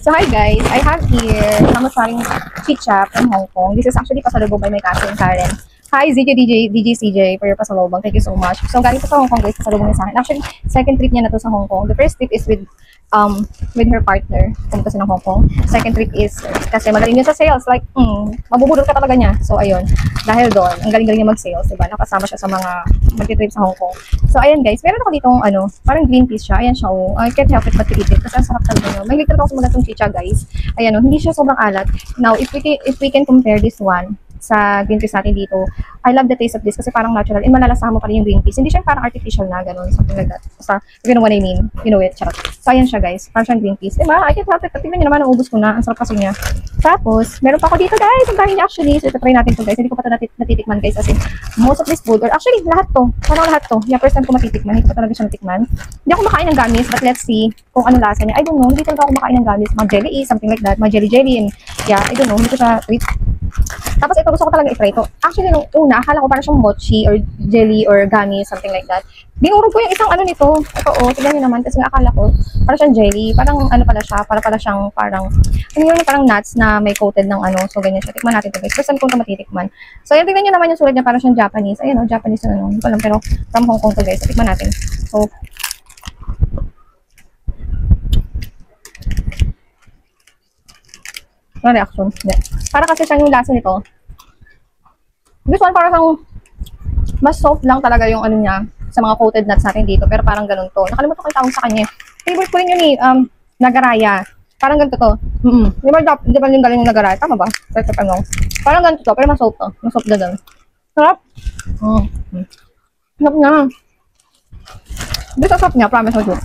So hi guys, I have here samosaring chicha from Hong Kong. This is actually pasalubong by my cousin Karen. Hi DJ CJ for your pasalubong. Thank you so much. So galing po sa Hong Kong guys, pasalubong niya sa akin. Actually, second trip niya na to sa Hong Kong. The first trip is with her partner. Pumunta siya ng Hong Kong. Second trip is kasi magaling niya sa sales. Like, mabubudol ka talaga niya. So ayun, dahil doon, ang galing-galing niya mag-sales, diba? Nakasama siya sa mga mag-trip sa Hong Kong. So ayan guys, meron ako ditong parang green peas siya. Ayan siya, oh. I can't help it but to eat it. Kasi ang sarap talaga niya. Mahilig talaga ako sa mga chicha guys. Ayan, oh, hindi siya sobrang alat. Now, if we can compare this one sa green peas natin dito, I love the taste of this kasi parang natural and malalasahan mo pa rin yung green peas. Hindi siya parang artificial na gano'n, something like that. Basta, if you know what I mean, you know it, charot. So, ayan siya guys, parang siyang green peas. Diba? I can't help it. Tingnan nyo naman, naubos ko na. Ang sarap kasi niya. Tapos, meron pa ako dito guys. Ang dahil niya actually. So, ito try natin to guys. Hindi ko pa ito natitikman guys. Kasi, most of this food, or actually, lahat to. Parang lahat to. Yeah, first time ko matitikman. Hindi ko pa talaga siya natikman. Hindi ako makain ng gamis, but let's see kung anong lasa niya. I don't know. Hindi talaga ako makain ng gamis. Mga jelly, something like that. Mga jelly and yeah, I don't know. Hindi ko siya treat. Tapos ito, gusto ko talaga i-try ito. Actually, nung una, akala ko parang siyang mochi or jelly or gummy, something like that. Binurog ko yung isang nito. Ito, tignan nyo naman. Kasi nga akala ko, parang siyang jelly. Parang pala siya, pala siyang parang, parang nuts na may coated ng So, ganyan siya. Tikman natin ito guys. First time kong ito matitikman. So, ayan, tignan nyo naman yung sulat niya. Parang siyang Japanese. Ayan Japanese na Hindi ko alam, pero from Hong Kong to guys. So, tikman natin. So, reaction. Para kasi siyang yung lasa nito. This one parang mas soft lang talaga yung niya sa mga coated nuts natin dito. Pero parang ganun to. Nakalimutan ko yung tawag sa kanya. Favorite ko rin yun nagaraya. Parang ganito to. Di ba yung galing yung nagaraya? Tama ba? Parang ganito to. Pero mas soft to. Mas soft na ganun. Sarap. Sarap na. This is sarap niya. Promise mo dito.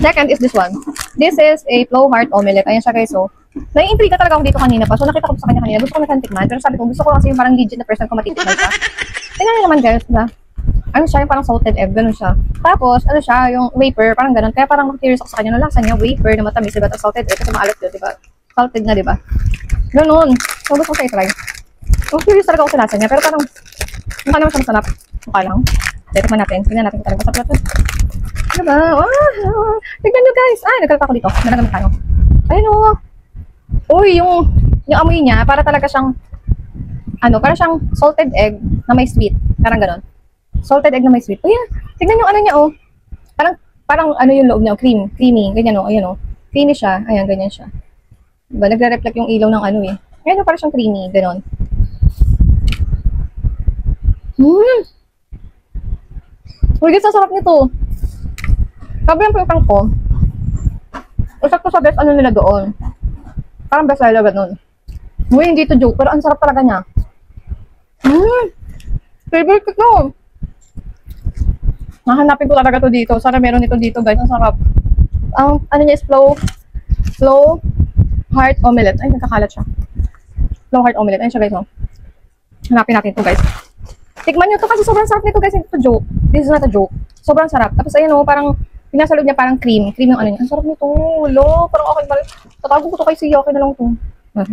Second is this one. This is a flow heart omelette. Ayan siya guys. So, nai-intrigue talaga ako dito kanina pa. So, nakita ko sa kanya kanina. Gusto ko nakantikman. Pero sabi ko, gusto ko kasi yung parang legit na person ko matitikman siya. Tingnan nyo naman guys. Diba? Siya yung parang salted egg. Ganun siya. Tapos, siya, yung wafer. Parang ganun. Kaya parang curious ako sa kanya. Nung lasa niya, wafer na matamis. Diba? Tapos salted egg. Kasi maalat yun. Diba? Salted na, diba? Ganun. So, gusto ko siya i-try. So, curious talaga ako sa lasa niya. Pero parang, mukha naman siya masarap. Mukha lang. Tikman natin. Tingnan natin kung talagang masarap natin. Diba? Oh, tignan nyo guys. Nagkalpa ako dito. Nanagamit tayo. Ayun o. Uy, yung amoy niya, para talaga siyang, para siyang salted egg na may sweet. Parang ganon. Salted egg na may sweet. Uy, tignan yung niya o. Parang yung loob niya, creamy. Ganyan o, ayun o. Creamy siya. Ayan, ganyan siya. Diba? Nagre-reflect yung ilaw ng Ayun o, parang siyang creamy. Ganon. Uy, guys, ang sarap nito. Sabi yung pintang ko, usap ko sa best nila doon. Parang best nila ganun. Uy, hindi to joke, pero ang sarap talaga niya. Favorite ko. Nahanapin ko talaga to dito. Sana meron ito dito guys, ang sarap. Ang niya is flow heart omelette. Ay, nagkakalat siya. Flow heart omelette. Ayun siya guys, hanapin natin to guys. Tikman nyo to kasi sobrang sarap nito guys. Hindi to joke. This is not a joke. Sobrang sarap. Tapos ayun parang pinasa loob niya parang cream. Cream yung niya. Ang sarap nito. Lo, parang okay ba? Tatago ko to kay Siya. Okay na lang to.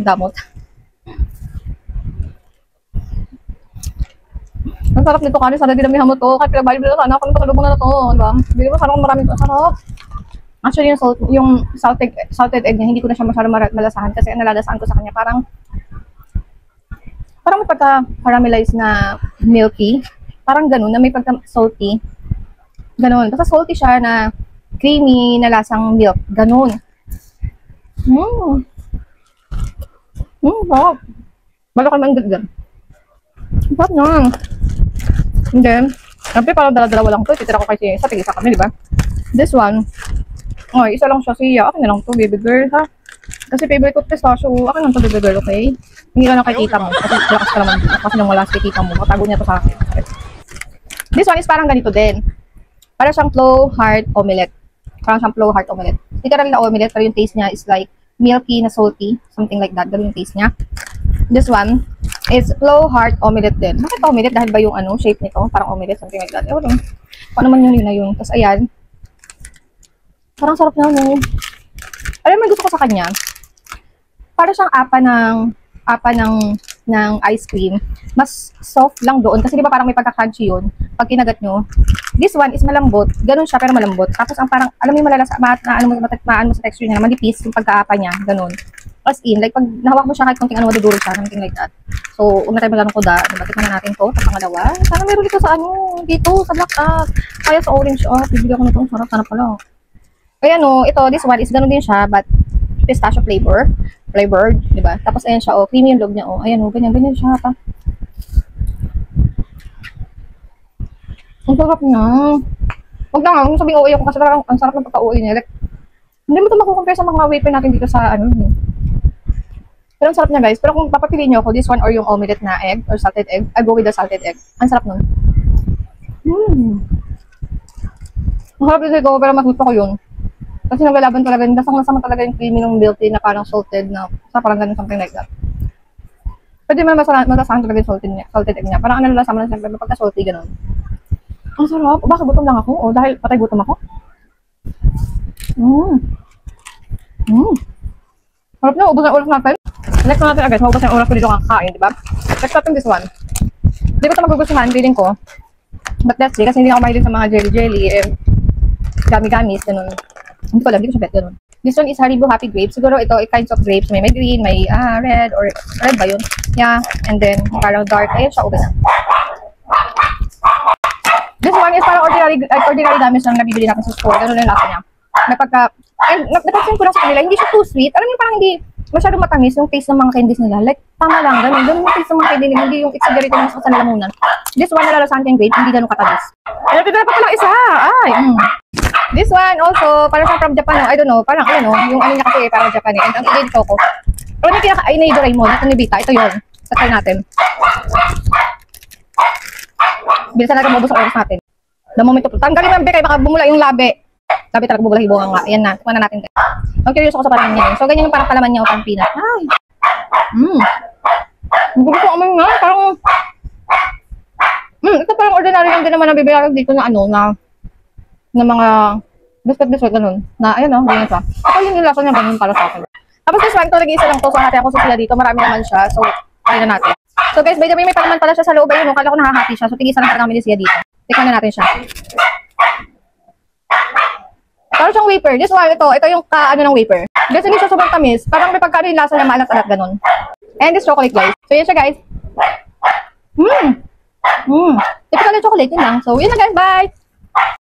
Damot. Ang sarap nito kasi sana dinamihan mo to. Kahit pinabali mo na sana ako ng pasalubong na to. Diba? Bili mo sana kung maraming to. Sarap. Actually yung salted egg niya, hindi ko na siya masyadong malasahan kasi ang nalalasahan ko sa kanya parang may pagka-caramelized na milky. Parang ganun, na may pagka-salty. Ganun. Basta salty siya na creamy na lasang milk. Ganun. Sarap. Bala ka naman ganyan. Sarap na. And then, siyempre parang dala-dalawa lang to. Titira ko kasi sa tigisa kami, di ba? This one, isa lang siya siya. Akin na lang to, baby girl, ha? Kasi favorite ko pistachio. Akin lang to, baby girl, okay? Hindi ka nakikita mo. Kasi lakas ka naman. Kasi nang wala sa tita mo. Matago niya to sa akin. This one is parang ganito din. Parang siyang flow heart omelette. Hindi ka rin na omelette, pero yung taste niya is like milky na salty. Something like that. Ganun yung taste niya. This one is flow heart omelette din. Bakit omelette? Dahil ba yung shape nito? Parang omelette, something like that. Ewan. Paano naman yung yun na yun. Tapos ayan. Parang sarap na, no? Alam mo, gusto ko sa kanya. Parang siyang apa ng ice cream. Mas soft lang doon. Kasi di ba parang may pagka-crunchy yun. pag kinagat nyo. This one is malambot. Ganun siya, pero malambot. Tapos, ang parang, alam mo yung malalasa, ano mo sa texture niya, manipis yung pagkaapa niya. Ganun. As in, like, pag nahawak mo siya, kahit konting ano, madudurog siya, something like that. So, huwag na tayo maglalong kuda. Diba, tikman na natin to sa pangalawa. Sana meron dito sa ano, dito, sa black kaya sa orange, bibigyan ko na to. Sarap, sana pala. Kaya no, ito, this one is ganun din siya, but pistachio flavored, diba? Tapos, ayan siya, creamy yung loob niya, ayan, ganyan siya, pa. Ang sarap niya. Huwag na nga, kung sabihin OA ako kasi parang ang sarap ng pagka-OA niya. Like, hindi mo ito makukompare sa mga wafer natin dito sa ano. Pero ang sarap niya guys. Pero kung papapiliin niyo ako, this one or yung omelette na egg or salted egg, I go with the salted egg. Ang sarap nun. Ang sarap din ko, pero mas gusto ko yun. Kasi naglalaban talaga, lasang-lasa mo talaga yung creamy ng milk tea na parang salted na, parang ganun, something like that. Pwede mo masasahan talaga yung salted egg niya. Parang ano lasa mo lang siyempre, pagka-salty ganun. Ang sarap. Baka gutom lang ako. Dahil patay gutom ako. Sarap na. Ubus na oras natin. Next natin agad. Maubos na oras ko dito kakain, diba? Next natin this one. Hindi ko ito magugustuhan. Feeling ko. But that's it. Kasi hindi ako mahilig sa mga jelly-jelly. Gami-gamis. Ganun. Hindi ko alam. Hindi ko siya bet. Ganun. This one is Haribo Happy Grapes. Siguro ito kinds of grapes. May green, may red, or red ba yun? Yeah. And then parang dark. Ayun siya. Ubus na. This one is parang ordinary damage lang nabibili natin sa store. Ganun lang yung lasa niya. May pagka, napansin ko lang sa kanila, hindi siya too sweet. Alam niyo, parang hindi masyadong matamis yung taste ng mga candies nila. Like, tama lang, ganun yung taste ng mga candies nila, hindi yung exaggerated na sa lalamunan. This one, nalalasahan ko yung grape, hindi ganun katamis. Pero pinala pa palang isa, This one also, parang from Japan, I don't know, parang yung ano niya kasi parang Japan and ang igay choco. Pero yung pinaka, ay na-Doraemon, ito ni Vita, ito yun. Tatry natin. Bilisan natin mabos ang oras natin. The moment to tanggalin mo yung bekay, baka bumula yung labi. Labi talaga bumula, hibukan nga. Ayan na, tikman na natin. Ang curious ako sa parang niya. So, ganyan yung parang palaman niya o parang peanut. Ay! Ang gusto ko amoy nga, parang... ito parang ordinary lang din naman nabibilang dito na na mga biscuit, ganun. Na, ayan ganyan siya. Ito yung lasa niya ganun para sa akin. Tapos this one, ito nag-iisa lang to. So, hati ako sa sila dito. Marami naman siya. So, kaya na natin. So guys, by the way, may palaman pala siya sa loob. Ayun, kala ko nakahati siya. So, tigisan lang namin siya dito. Tikman na natin siya. Parang siyang wafer. This one, ito yung ng wafer. Kasi hindi siya sobrang tamis. Parang may pagkano yung lasa niya, maalat-alat, ganun. And this chocolate, guys. So, yan siya, guys. Typical na chocolate, yun lang. So, yun na, guys. Bye!